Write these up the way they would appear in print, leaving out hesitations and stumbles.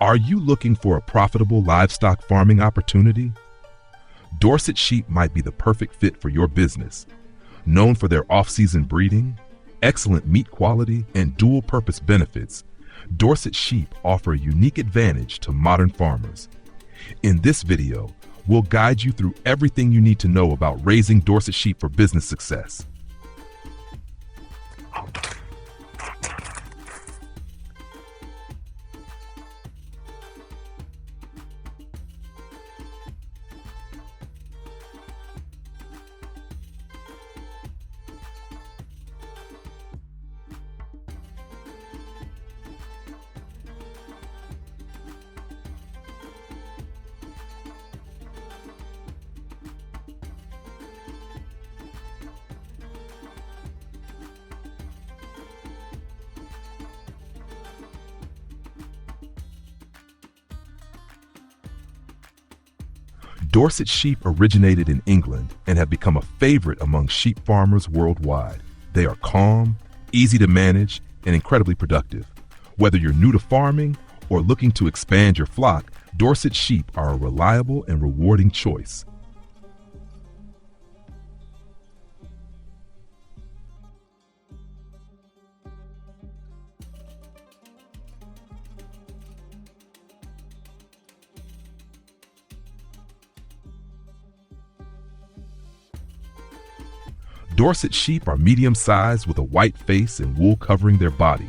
Are you looking for a profitable livestock farming opportunity? Dorset sheep might be the perfect fit for your business. Known for their off-season breeding, excellent meat quality, and dual-purpose benefits, Dorset sheep offer a unique advantage to modern farmers. In this video, we'll guide you through everything you need to know about raising Dorset sheep for business success. Dorset sheep originated in England and have become a favorite among sheep farmers worldwide. They are calm, easy to manage, and incredibly productive. Whether you're new to farming or looking to expand your flock, Dorset sheep are a reliable and rewarding choice. Dorset sheep are medium-sized with a white face and wool covering their body.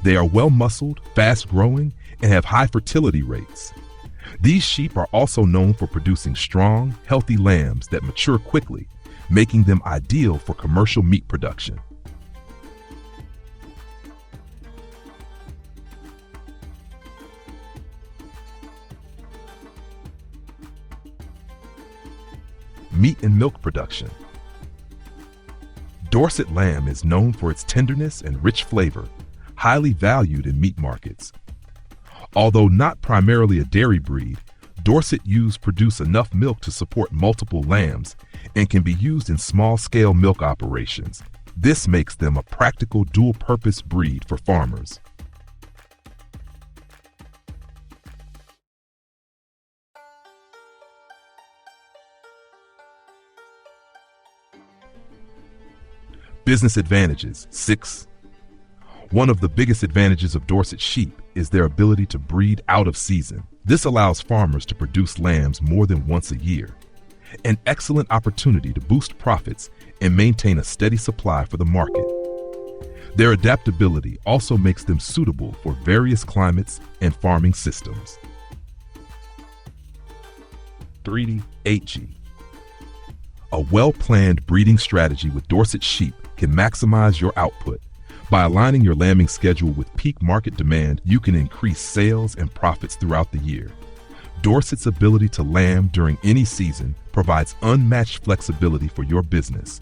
They are well-muscled, fast-growing, and have high fertility rates. These sheep are also known for producing strong, healthy lambs that mature quickly, making them ideal for commercial meat production. Meat and milk production. Dorset lamb is known for its tenderness and rich flavor, highly valued in meat markets. Although not primarily a dairy breed, Dorset ewes produce enough milk to support multiple lambs and can be used in small-scale milk operations. This makes them a practical dual-purpose breed for farmers. Business advantages. 6. One of the biggest advantages of Dorset sheep is their ability to breed out of season. This allows farmers to produce lambs more than once a year, an excellent opportunity to boost profits and maintain a steady supply for the market. Their adaptability also makes them suitable for various climates and farming systems. 3. 8G. A well-planned breeding strategy with Dorset sheep can maximize your output. By aligning your lambing schedule with peak market demand, you can increase sales and profits throughout the year. Dorset's ability to lamb during any season provides unmatched flexibility for your business.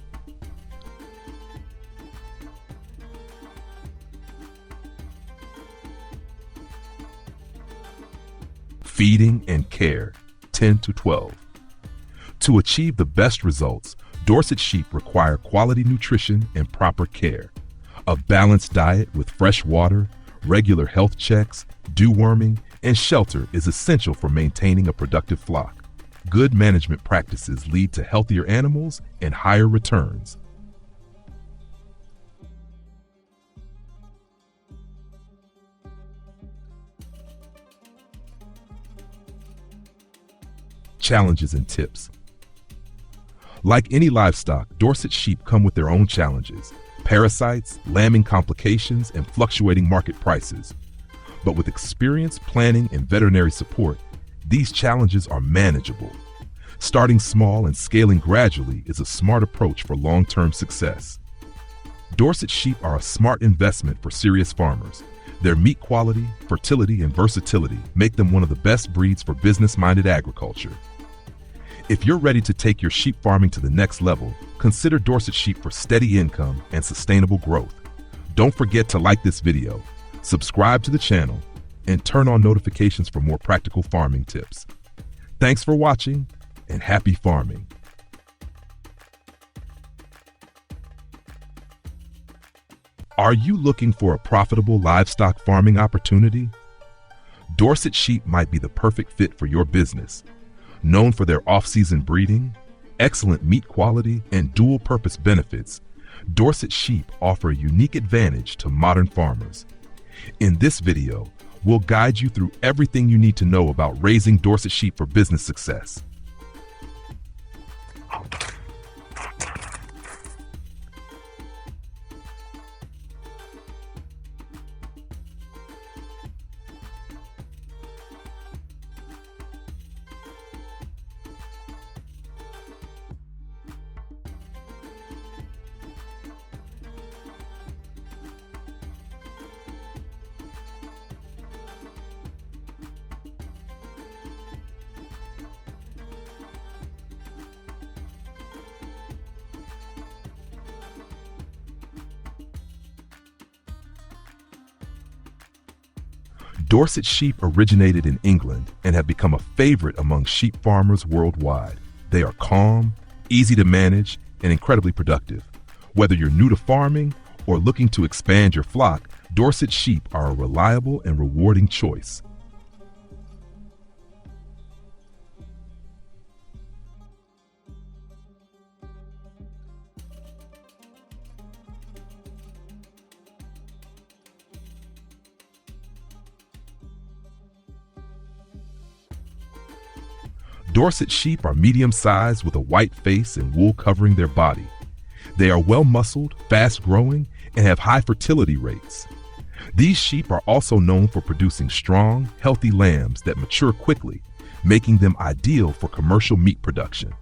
Feeding and care. 10 to 12. To achieve the best results, Dorset sheep require quality nutrition and proper care. A balanced diet with fresh water, regular health checks, deworming, and shelter is essential for maintaining a productive flock. Good management practices lead to healthier animals and higher returns. Challenges and tips. Like any livestock, Dorset sheep come with their own challenges: parasites, lambing complications, and fluctuating market prices. But with experience, planning, and veterinary support, these challenges are manageable. Starting small and scaling gradually is a smart approach for long-term success. Dorset sheep are a smart investment for serious farmers. Their meat quality, fertility, and versatility make them one of the best breeds for business-minded agriculture. If you're ready to take your sheep farming to the next level, consider Dorset sheep for steady income and sustainable growth. Don't forget to like this video, subscribe to the channel, and turn on notifications for more practical farming tips. Thanks for watching, and happy farming. Are you looking for a profitable livestock farming opportunity? Dorset sheep might be the perfect fit for your business. Known for their off-season breeding, excellent meat quality, and dual-purpose benefits, Dorset sheep offer a unique advantage to modern farmers. In this video, we'll guide you through everything you need to know about raising Dorset sheep for business success. Dorset sheep originated in England and have become a favorite among sheep farmers worldwide. They are calm, easy to manage, and incredibly productive. Whether you're new to farming or looking to expand your flock, Dorset sheep are a reliable and rewarding choice. Dorset sheep are medium-sized with a white face and wool covering their body. They are well-muscled, fast-growing, and have high fertility rates. These sheep are also known for producing strong, healthy lambs that mature quickly, making them ideal for commercial meat production.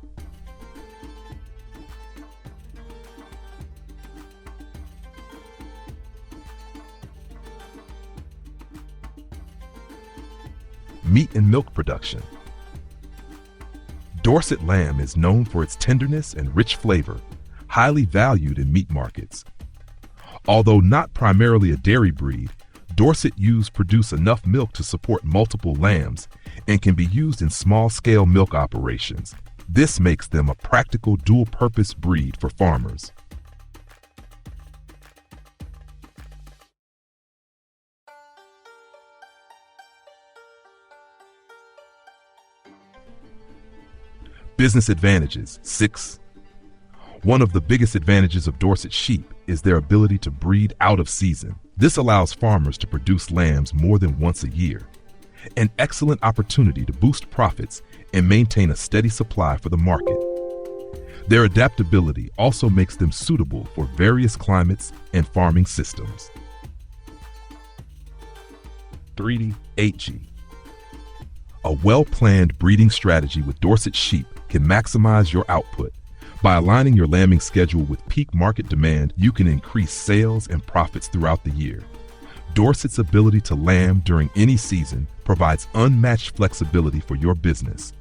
Meat and milk production. Dorset lamb is known for its tenderness and rich flavor, highly valued in meat markets. Although not primarily a dairy breed, Dorset ewes produce enough milk to support multiple lambs and can be used in small-scale milk operations. This makes them a practical dual-purpose breed for farmers. Business advantages. 6. One of the biggest advantages of Dorset sheep is their ability to breed out of season. This allows farmers to produce lambs more than once a year, an excellent opportunity to boost profits and maintain a steady supply for the market. Their adaptability also makes them suitable for various climates and farming systems. 3. 8G. A well-planned breeding strategy with Dorset sheep can maximize your output. By aligning your lambing schedule with peak market demand, you can increase sales and profits throughout the year. Dorset's ability to lamb during any season provides unmatched flexibility for your business.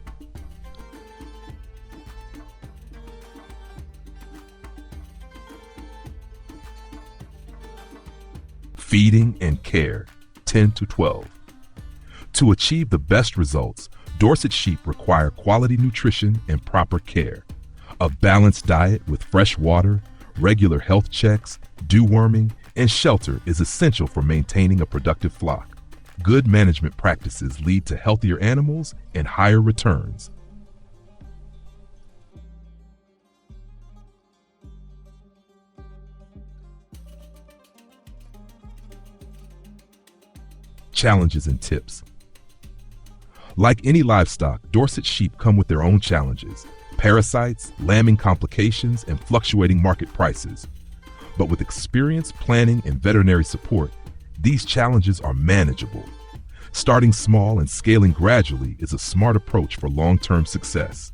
Feeding and care. 10 to 12. To achieve the best results, Dorset sheep require quality nutrition and proper care. A balanced diet with fresh water, regular health checks, deworming, and shelter is essential for maintaining a productive flock. Good management practices lead to healthier animals and higher returns. Challenges and tips. Like any livestock, Dorset sheep come with their own challenges: parasites, lambing complications, and fluctuating market prices. But with experience, planning, and veterinary support, these challenges are manageable. Starting small and scaling gradually is a smart approach for long-term success.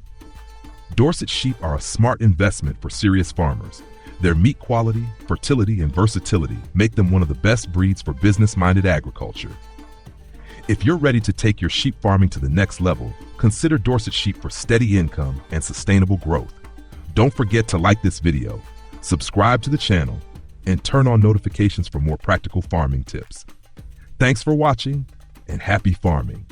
Dorset sheep are a smart investment for serious farmers. Their meat quality, fertility, and versatility make them one of the best breeds for business-minded agriculture. If you're ready to take your sheep farming to the next level, consider Dorset sheep for steady income and sustainable growth. Don't forget to like this video, subscribe to the channel, and turn on notifications for more practical farming tips. Thanks for watching, and happy farming.